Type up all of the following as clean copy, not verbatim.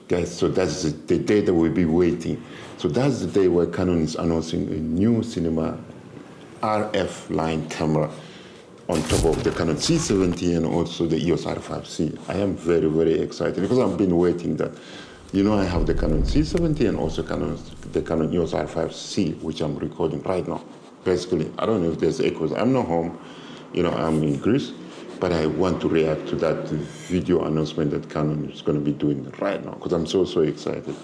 guys, so that's the day that we'll be waiting. So that's the day where Canon is announcing a new cinema RF line camera on top of the Canon C70 and also the EOS R5C. I am very, very excited because I've been waiting that. You know, I have the Canon C70 and also the Canon EOS R5C, which I'm recording right now. Basically, I don't know if there's echoes. I'm not home, you know, I'm in Greece, but I want to react to that video announcement that Canon is going to be doing right now because I'm so, so excited.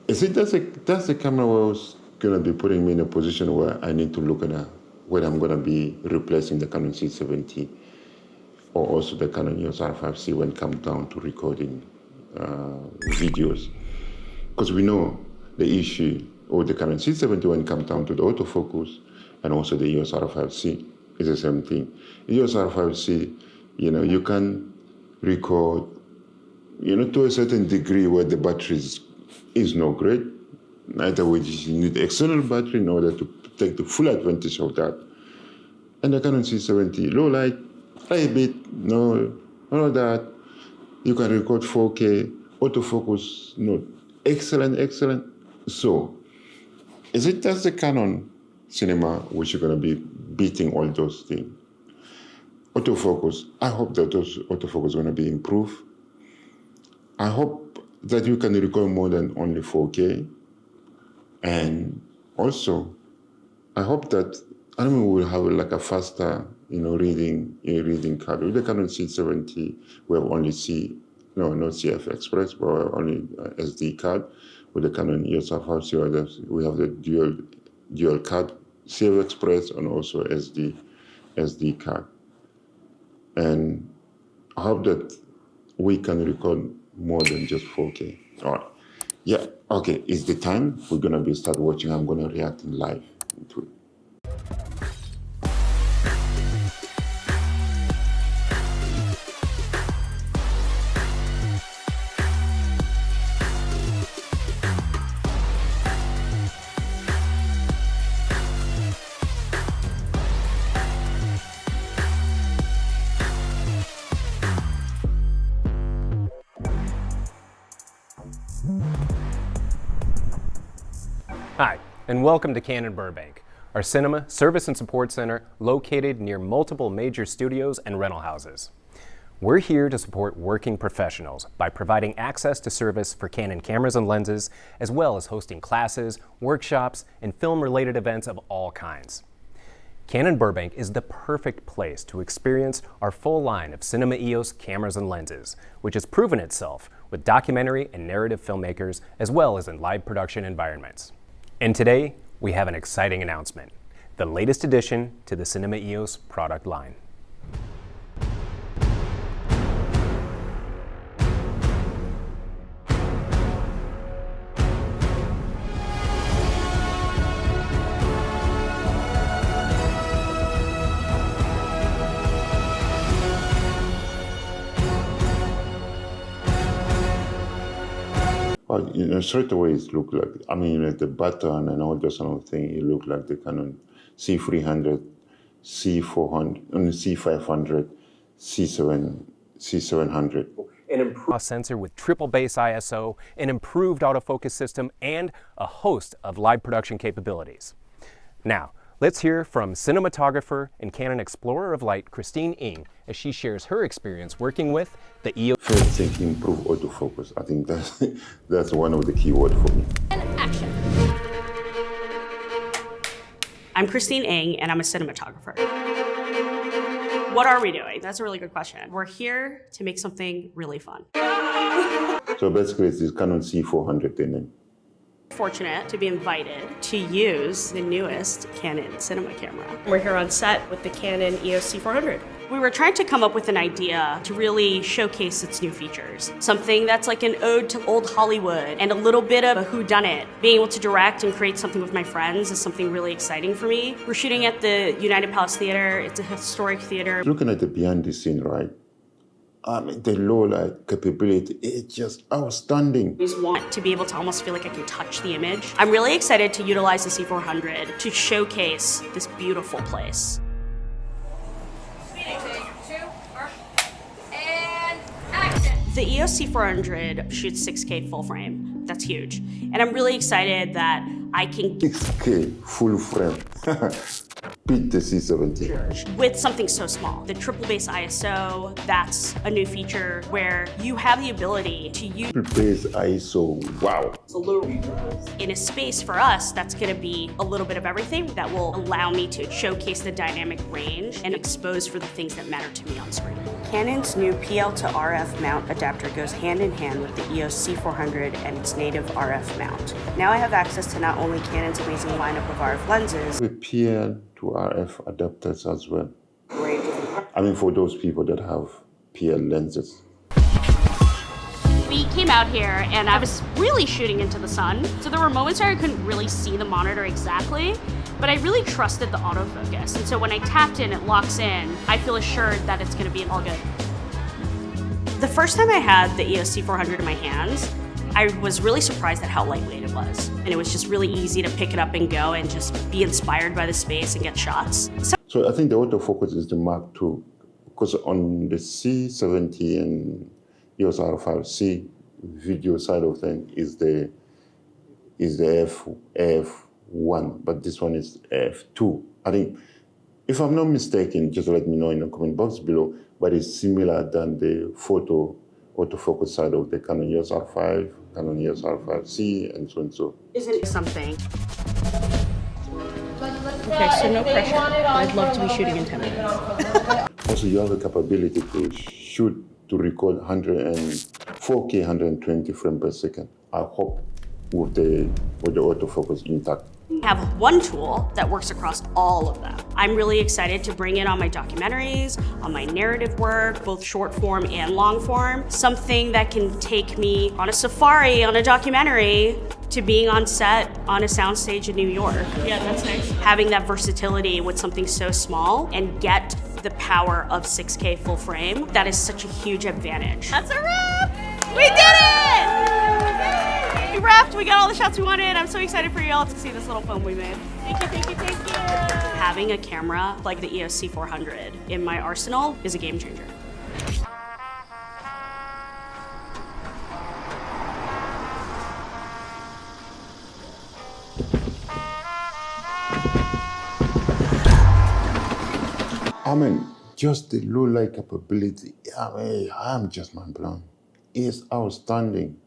That's the camera where I was going to be putting me in a position where I need to look at whether I'm going to be replacing the Canon C70 or also the Canon EOS R5C when it comes down to recording videos. Because we know the issue with the Canon C70 when it comes down to the autofocus and also the EOS R5C is the same thing. The EOS R5C, you know, you can record, you know, to a certain degree where the battery is not great. Either way, you need external battery in order to take the full advantage of that. And the Canon C70, low light, high bit, no, all of that. You can record 4K, autofocus, no, excellent, excellent. So, is it just the Canon cinema which is going to be beating all those things? Autofocus, I hope that those autofocus is going to be improved. I hope that you can record more than only 4K. And also, I hope that we will have like a faster, you know, reading card. With the Canon C70, we have only no CF Express, but only SD card. With the Canon EOS R5C, we have the dual card, CF Express, and also SD card. And I hope that we can record more than just 4K. All right. Yeah, okay, it's the time. We're going to start watching. I'm going to react in live into it. Hi, and welcome to Canon Burbank, our cinema, service and support center located near multiple major studios and rental houses. We're here to support working professionals by providing access to service for Canon cameras and lenses, as well as hosting classes, workshops, and film-related events of all kinds. Canon Burbank is the perfect place to experience our full line of Cinema EOS cameras and lenses, which has proven itself with documentary and narrative filmmakers, as well as in live production environments. And today, we have an exciting announcement, the latest addition to the Cinema EOS product line. You know, straight away it looked like, I mean, the button and all those kind of things, it looked like the Canon C300, C400, C500, C700. An improved sensor with triple base ISO, an improved autofocus system, and a host of live production capabilities. Now, let's hear from cinematographer and Canon Explorer of Light, Christine Ng, as she shares her experience working with the EOS. First thing, improve autofocus. I think that's one of the key words for me. And action. I'm Christine Ng, and I'm a cinematographer. What are we doing? That's a really good question. We're here to make something really fun. So basically, it's this Canon C400 thing. Fortunate to be invited to use the newest Canon cinema camera. We're here on set with the Canon EOS C400. We were trying to come up with an idea to really showcase its new features. Something that's like an ode to old Hollywood and a little bit of a whodunit. Being able to direct and create something with my friends is something really exciting for me. We're shooting at the United Palace Theater. It's a historic theater. Looking at the behind the scene, right? I mean, the low light capability is just outstanding. I just want to be able to almost feel like I can touch the image. I'm really excited to utilize the C400 to showcase this beautiful place. Take 2, and action. The EOS C400 shoots 6K full frame. That's huge. And I'm really excited that I can 6K full frame. Beat the C70. with something so small. The triple base ISO, that's a new feature where you have the ability to use Base ISO, wow. in a space for us that's going to be a little bit of everything that will allow me to showcase the dynamic range and expose for the things that matter to me on screen. Canon's new PL to RF mount adapter goes hand in hand with the EOS C400 and its native RF mount. Now I have access to not only Canon's amazing lineup of RF lenses, With PL to RF adapters as well. I mean, for those people that have PL lenses. we came out here and I was really shooting into the sun. So there were moments where I couldn't really see the monitor exactly, but I really trusted the autofocus. And so when I tapped in, it locks in. I feel assured that it's gonna be all good. The first time I had the EOS C400 in my hands, I was really surprised at how lightweight it was. And it was just really easy to pick it up and go and just be inspired by the space and get shots. So I think the autofocus is the Mark II, because on the C70 and EOS R5C video side of things is the F1, but this one is F2. I think, if I'm not mistaken, just let me know in the comment box below, but it's similar than the photo autofocus side of the Canon EOS R5, Canon EOS R5C, and so and so. Isn't it something? Okay, so no pressure. I'd love to be shooting in 10 minutes. Also, you have the capability to shoot, to record 4K 120 frames per second. I hope with the autofocus intact. I have one tool that works across all of them. I'm really excited to bring it on my documentaries, on my narrative work, both short form and long form. Something that can take me on a safari, on a documentary, to being on set on a soundstage in New York. Yeah, that's nice. Having that versatility with something so small and get the power of 6K full frame, that is such a huge advantage. That's a wrap! We did it! We wrapped, we got all the shots we wanted. I'm so excited for you all to see this little film we made. Thank you, thank you, thank you. Having a camera like the EOS C400 in my arsenal is a game changer. I mean, just the low light capability, I mean, I'm just mind blown. It's outstanding.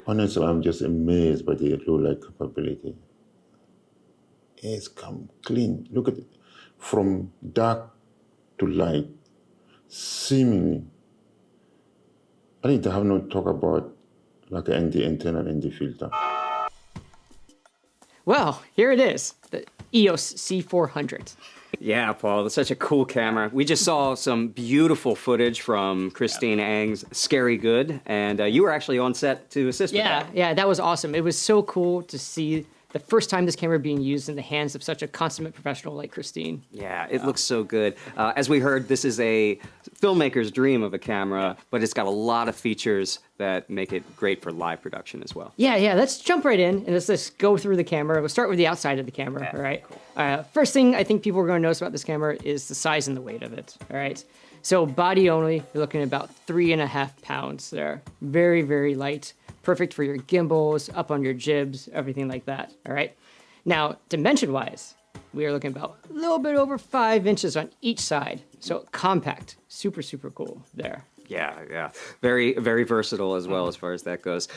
Honestly, I'm just amazed by the low light capability. It's come clean. Look at it. From dark to light, seemingly. I think they have not talked about like the internal ND filter. Well, here it is, the EOS C400. Yeah, Paul, that's such a cool camera. We just saw some beautiful footage from Christine Ang's Scary Good, and you were actually on set to assist with that. Yeah, that was awesome. It was so cool to see the first time this camera being used in the hands of such a consummate professional like Christine. Yeah, it looks so good. As we heard, this is a filmmaker's dream of a camera, but it's got a lot of features that make it great for live production as well. Yeah, let's jump right in and let's just go through the camera. We'll start with the outside of the camera, all right? Cool. First thing I think people are going to notice about this camera is the size and the weight of it, all right? So body only, you're looking at about 3.5 pounds there. Very, very light. Perfect for your gimbals, up on your jibs, everything like that, all right? Now, dimension-wise, we are looking about a little bit over 5 inches on each side. So compact, super, super cool there. Yeah. Very, very versatile as well as far as that goes.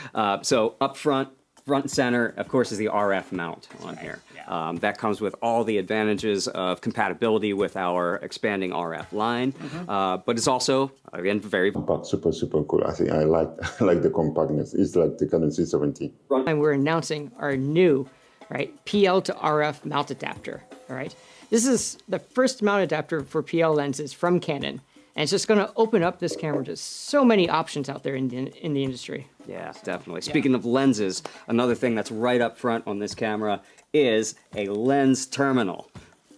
So up front and center, of course, is the RF mount on here. Yeah. That comes with all the advantages of compatibility with our expanding RF line, but it's also, again, very Compact, super, super cool. I think I like the compactness. It's like the Canon C70. And we're announcing our new, right, PL to RF mount adapter, all right? This is the first mount adapter for PL lenses from Canon. And it's just going to open up this camera to so many options out there in the industry. Yeah, definitely. Speaking of lenses, another thing that's right up front on this camera is a lens terminal.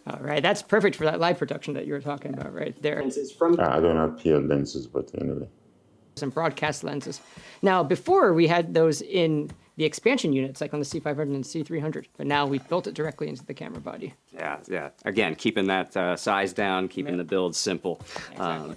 All right, that's perfect for that live production that you were talking about right there. I don't have PL lenses, but anyway. Some broadcast lenses. Now, before we had those in the expansion units, like on the C500 and C300, but now we've built it directly into the camera body. Yeah. Again, keeping that size down, keeping the build simple. Exactly.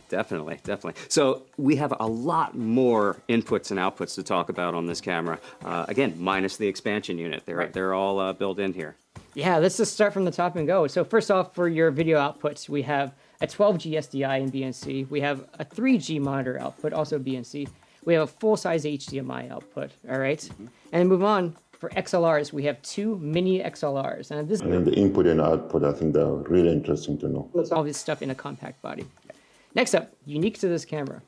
Definitely. So we have a lot more inputs and outputs to talk about on this camera. Again, minus the expansion unit. They're all built in here. Yeah, let's just start from the top and go. So first off, for your video outputs, we have a 12G SDI and BNC. We have a 3G monitor output, also BNC. We have a full-size HDMI output, all right? And then move on, for XLRs, we have 2 mini XLRs. And then the input and output, I think they're really interesting to know. all this stuff in a compact body. Next up, unique to this camera,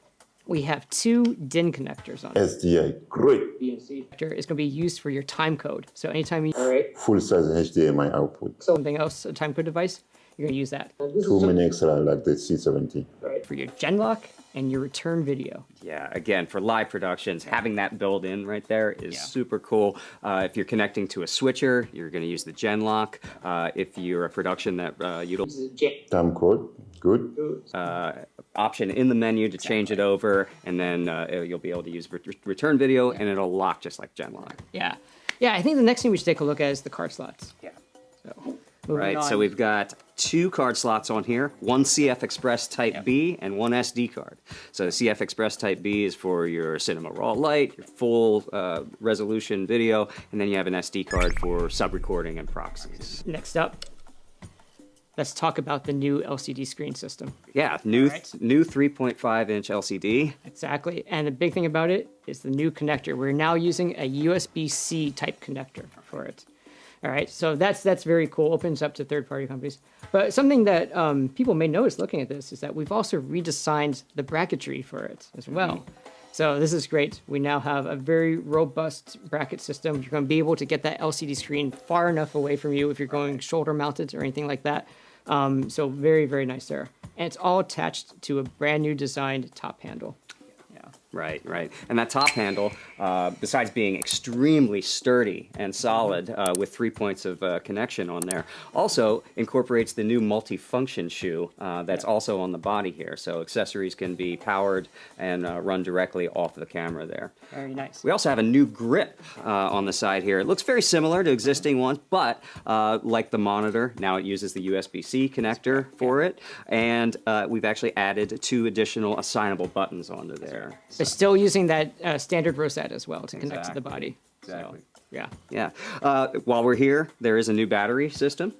we have 2 DIN connectors on it. SDI, great. BNC connector is going to be used for your time code. So anytime you Full-size HDMI output. something else, a time code device, you're going to use that. 2 mini XLR like the C70. For your gen lock and your return video. Yeah, again, for live productions, having that built in right there is super cool. If you're connecting to a switcher, you're going to use the gen lock. If you're a production that utilizes Time code, good. option in the menu to change it over, and then you'll be able to use return video, and it'll lock just like gen lock. Yeah, I think the next thing we should take a look at is the card slots. Yeah. So, Right, so we've got 2 card slots on here, one CF Express Type B and one SD card. So the CF Express Type B is for your cinema raw light, your full resolution video, and then you have an SD card for sub-recording and proxies. Next up, let's talk about the new LCD screen system. Yeah, new 3.5-inch LCD. Exactly, and the big thing about it is the new connector. We're now using a USB-C type connector for it. All right, so that's very cool. Opens up to third-party companies. But something that people may notice looking at this is that we've also redesigned the bracketry for it as well. So this is great. We now have a very robust bracket system. You're going to be able to get that LCD screen far enough away from you if you're going shoulder-mounted or anything like that. So very, very nice there. And it's all attached to a brand new designed top handle. Right. And that top handle, besides being extremely sturdy and solid with 3 points of connection on there, also incorporates the new multi-function shoe that's also on the body here. So accessories can be powered and run directly off the camera there. Very nice. We also have a new grip on the side here. It looks very similar to existing ones, but like the monitor, now it uses the USB-C connector for it. And we've actually added 2 additional assignable buttons onto there. But still using that standard rosette as well to connect to the body. Exactly. So, Yeah. While we're here, there is a new battery system.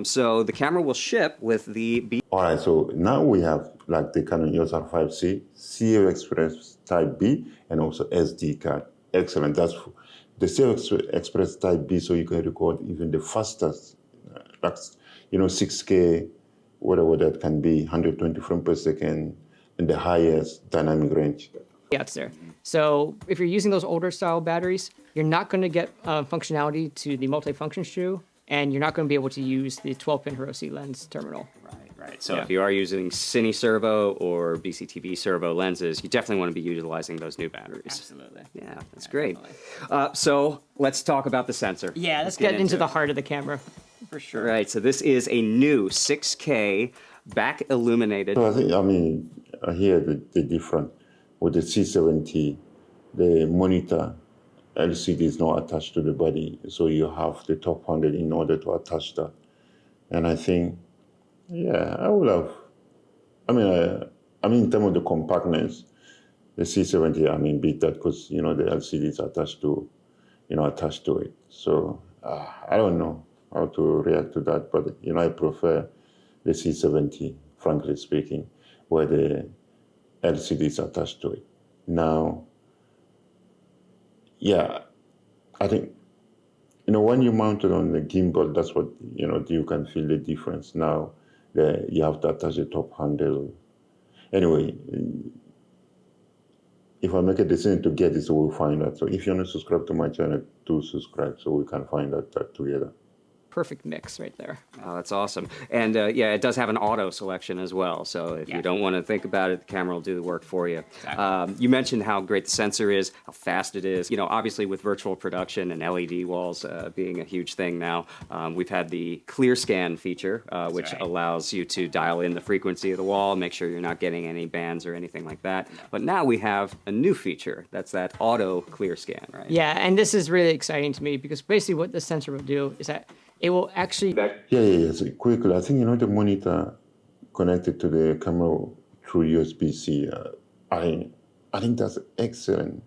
So the camera will ship with the All right, so now we have like the Canon EOS R5C, CF Express Type B, and also SD card. Excellent. That's the CF Express Type B, so you can record even the fastest, 6K, whatever that can be, 120 frames per second, and the highest dynamic range. Yeah, it's there. So if you're using those older style batteries, you're not going to get functionality to the multifunction shoe, and you're not going to be able to use the 12-pin Hiroshi lens terminal. Right. Right. So Yeah. if you are using Cine Servo or BCTV Servo lenses, you definitely want to be utilizing those new batteries. Absolutely. Yeah, that's great. So let's talk about the sensor. Yeah, let's get into the heart of the camera. For sure. Right. So this is a new 6K back illuminated. So I mean, here the difference with the C70, the monitor LCD is not attached to the body, so you have the top handle in order to attach that. And I think, yeah, I would have. I mean, in terms of the compactness, the C70, I mean, beat that because the LCD is attached to it. So I don't know how to react to that, but I prefer the C70, frankly speaking, where the LCD is attached to it. Now, yeah, I think when you mount it on the gimbal, that's what you can feel the difference. Now, you have to attach the top handle. Anyway, if I make a decision to get it, so we'll find out. So if you're not subscribed to my channel, do subscribe so we can find out that together. Perfect mix right there. Oh, that's awesome. And yeah, it does have an auto selection as well. So if you don't want to think about it, the camera will do the work for you. Exactly. You mentioned how great the sensor is, how fast it is. Obviously with virtual production and LED walls being a huge thing now, we've had the clear scan feature, which allows you to dial in the frequency of the wall, make sure you're not getting any bands or anything like that. No. But now we have a new feature. That's that auto clear scan, right? Yeah, and this is really exciting to me because basically what this sensor will do is that it will actually... Yeah. So quickly, I think, the monitor connected to the camera through USB-C, I think that's excellent.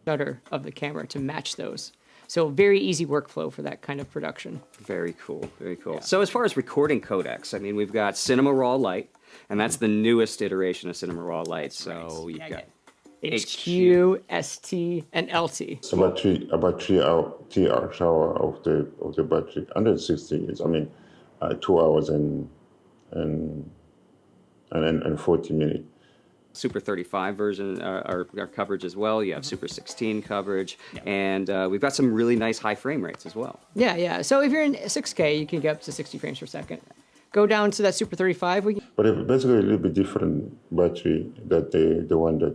Shutter of the camera to match those. So very easy workflow for that kind of production. Very cool, very cool. Yeah. So as far as recording codecs, I mean, we've got Cinema Raw Light, and that's the newest iteration of Cinema Raw Light. So you've got HQ, ST, and LT. It's about 3 hour of the battery. 160 is 2 hours and 40 minutes. Super 35 version our coverage as well. You have Super 16 coverage, and we've got some really nice high frame rates as well. Yeah. So if you're in 6K, you can get up to 60 frames per second. Go down to that Super 35. But it's basically a little bit different battery that the one that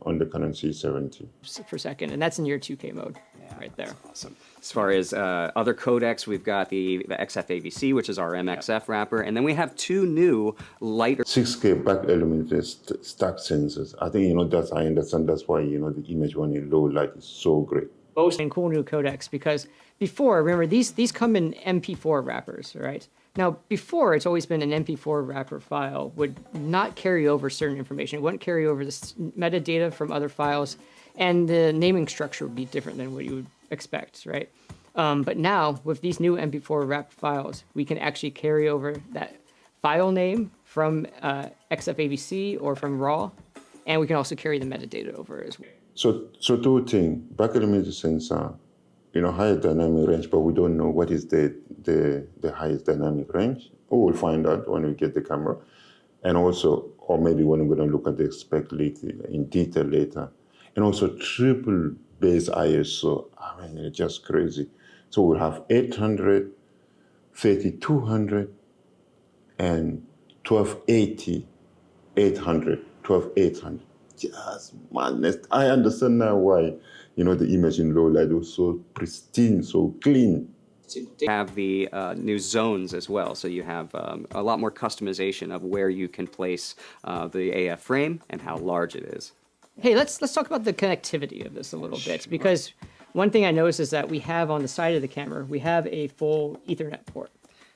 on the Canon C70 per second, and that's in your 2K mode right there. Awesome. As far as other codecs, we've got the XF-AVC, which is our MXF wrapper, and then we have two new lighter 6K back illuminated stack sensors. I think I understand that's why the image when in low light is so great. Both and cool new codecs because before, remember these come in MP4 wrappers, right? Now, before, it's always been an MP4 wrapper file would not carry over certain information. It wouldn't carry over this metadata from other files, and the naming structure would be different than what you would expect, right? But now, with these new MP4 wrapped files, we can actually carry over that file name from XF-AVC or from RAW, and we can also carry the metadata over as well. So two things. Back illuminated sensor, higher dynamic range, but we don't know what is the highest dynamic range. We'll find out when we get the camera. And also, or maybe when we're going to look at the spec in detail later. And also triple base ISO. It's just crazy. So we'll have 800, 3200, and 1280, 800, 12800. Just madness. I understand now why, the image in low light was so pristine, so clean. Have the new zones as well, so you have a lot more customization of where you can place the AF frame and how large it is. Hey, let's talk about the connectivity of this a little bit, because one thing I noticed is that we have on the side of the camera, we have a full Ethernet port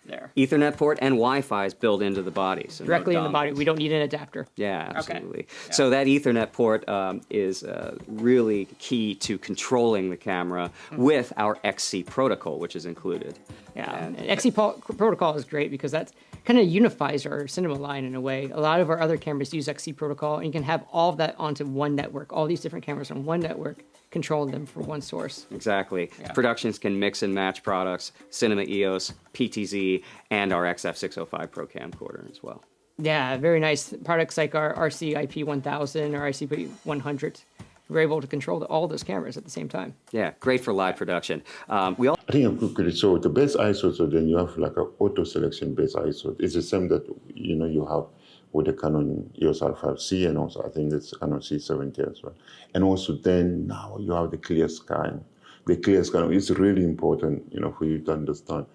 there. Ethernet port and Wi-Fi is built into the body. So directly in the body. We don't need an adapter. Yeah, absolutely. Okay. Yeah. So that Ethernet port is really key to controlling the camera with our XC protocol, which is included. Yeah, and XC protocol is great because that kind of unifies our cinema line in a way. A lot of our other cameras use XC protocol, and you can have all of that onto one network, all these different cameras on one network, controlling them from one source. Exactly. Yeah. Productions can mix and match products, Cinema EOS, PTZ, and our XF605 Pro camcorder as well. Yeah, very nice. Products like our RC IP1000 or RC IP100 we're able to control all those cameras at the same time. Yeah, great for live production. We I think quickly, so the base ISO, so then you have like an auto selection base ISO. It's the same that you have with the Canon EOS R5C, and also I think it's Canon C70 as well. And also then now you have the clear scan. The clear scan is really important, for you to understand.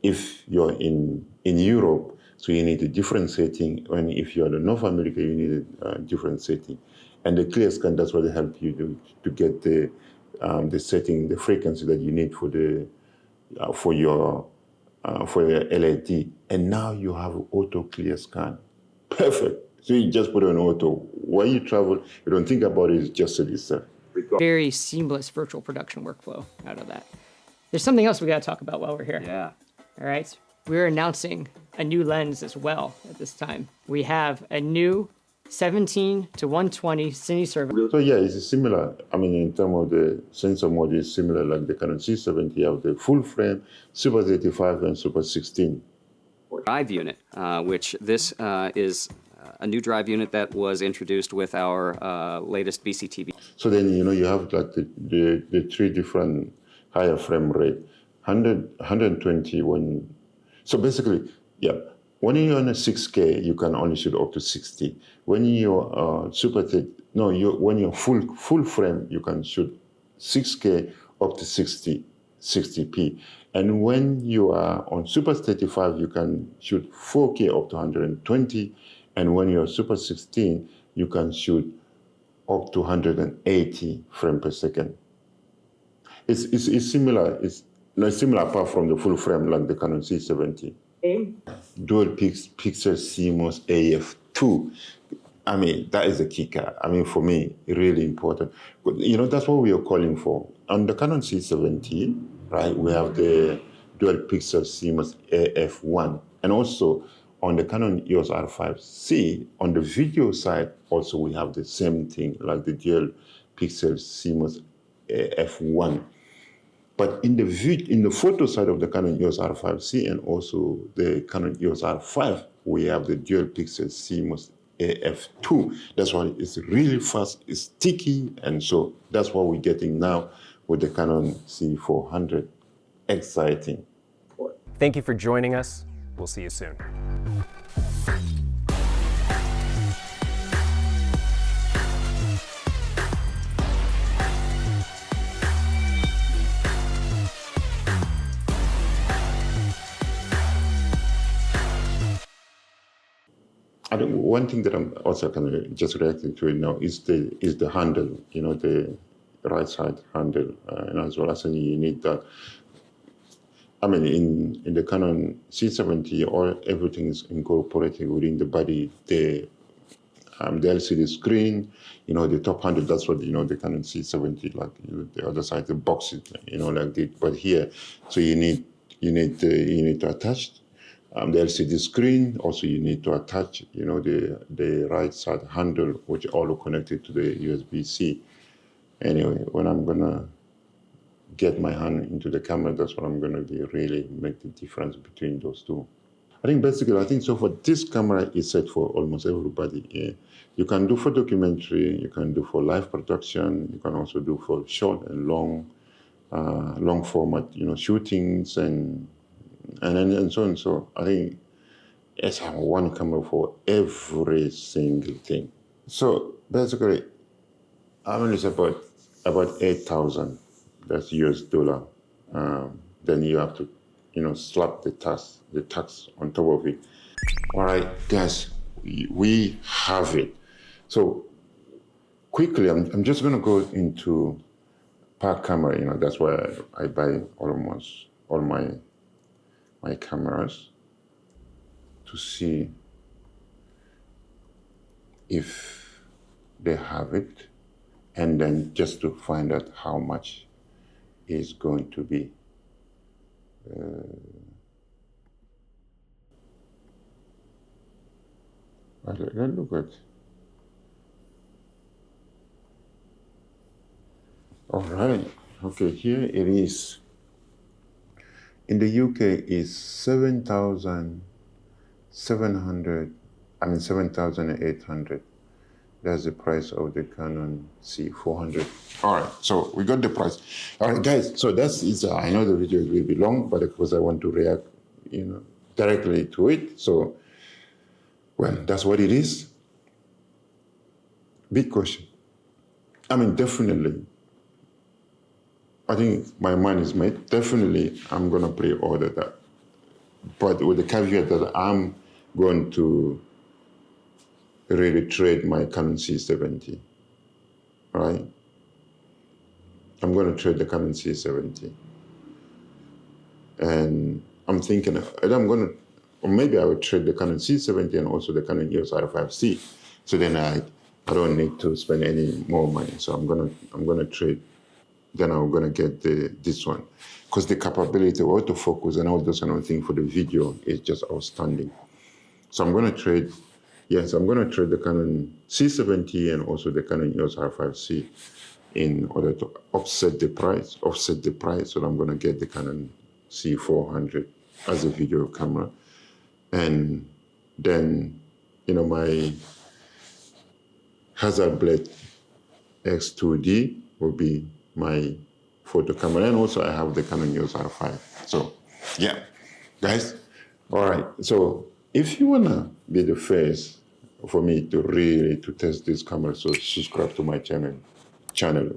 If you're in Europe, so you need a different setting, and if you're in North America, you need a different setting. And the clear scan, that's what help you to get the setting, the frequency that you need for your LAD. And now you have auto clear scan. Perfect. So you just put it on auto. When you travel, you don't think about it, it's just set itself. Very seamless virtual production workflow out of that. There's something else we got to talk about while we're here. Yeah. All right. We're announcing a new lens as well at this time. We have a new 17 to 120 cine service. So yeah, it's similar. I mean, in terms of the sensor mode, it's similar like the Canon C70. You have the full frame, Super 35 and Super 16. Drive unit, which this is a new drive unit that was introduced with our latest BCTV. So then, you have like the three different higher frame rate, 100, 120 when, so basically, yeah, when you're on a 6K, you can only shoot up to 60. When you're when you're full frame, you can shoot 6K up to 60p. And when you are on Super 35, you can shoot 4K up to 120. And when you're Super 16, you can shoot up to 180 frames per second. It's similar. It's not similar apart from the full frame like the Canon C70. Dual Pixel CMOS AF II. I mean, that is a kicker. I mean, for me, really important. But, that's what we are calling for. On the Canon C70, right, we have the Dual Pixel CMOS AF1. And also on the Canon EOS R5C, on the video side, also we have the same thing, like the Dual Pixel CMOS AF1. But in the photo side of the Canon EOS R5C and also the Canon EOS R5, we have the Dual Pixel CMOS AF II. That's why it's really fast, it's sticky, and so that's what we're getting now with the Canon C400. Exciting. Thank you for joining us. We'll see you soon. I think one thing that I'm also kind of just reacting to it now is the handle, the right side handle, and as well as you need that. I mean, in the Canon C70, everything is incorporated within the body. The LCD screen, the top handle. That's what the Canon C70 like. The other side, the box, like this. But here, so you need to attach the LCD screen. Also, you need to attach, the right side handle, which all are connected to the USB-C. Anyway, when I'm gonna get my hand into the camera, that's what I'm gonna be really make the difference between those two. I think so for this camera is set for almost everybody. Yeah. You can do for documentary, you can do for live production, you can also do for short and long format, shootings and so on. So I think it's one camera for every single thing. So basically, I mean, it's about 8,000. That's US dollar. Then you have to, slap the tax on top of it. All right, guys, we have it. So quickly, I'm just gonna go into park camera. That's why I buy almost all my cameras to see if they have it, and then just to find out how much is going to be. Let's look at. All right. Okay, here it is. In the UK is 7,800. That's the price of the Canon C400. All right, so we got the price. All right, guys, so I know the video will be long, but because I want to react, directly to it. So, well, that's what it is. Big question. I mean, definitely, I think my mind is made. Definitely, I'm gonna pre-order that. But with the caveat that I'm going to really trade my Canon C70, right? I'm going to trade the Canon C70. And I'm thinking, or maybe I would trade the Canon C70 and also the Canon EOS R5C. So then I don't need to spend any more money. So I'm gonna trade. Then I'm gonna get this one, because the capability of autofocus and all those kind of things for the video is just outstanding. So I'm gonna trade. Yes, I'm gonna trade the Canon C70 and also the Canon EOS R5C in order to offset the price. So I'm gonna get the Canon C400 as a video camera, and then my Hasselblad X2D will be my photo camera, and also I have the Canon EOS R5. So yeah, guys, all right. So if you wanna be the first for me to test this camera, so subscribe to my channel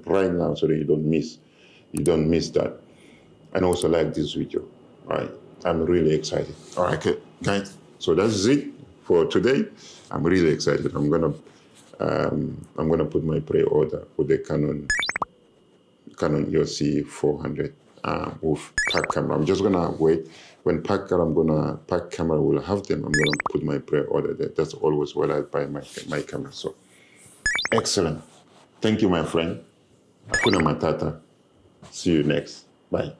right now so that you don't miss that, and also like this video. All right, I'm really excited. All right, okay, guys. So that's it for today. I'm really excited. I'm gonna put my pre-order for the Canon EOS C400 with pack camera. I'm just gonna wait. When pack camera will have them, I'm gonna put my pre-order there. That's always what I buy my camera. So excellent. Thank you, my friend. Hakuna Matata. See you next. Bye.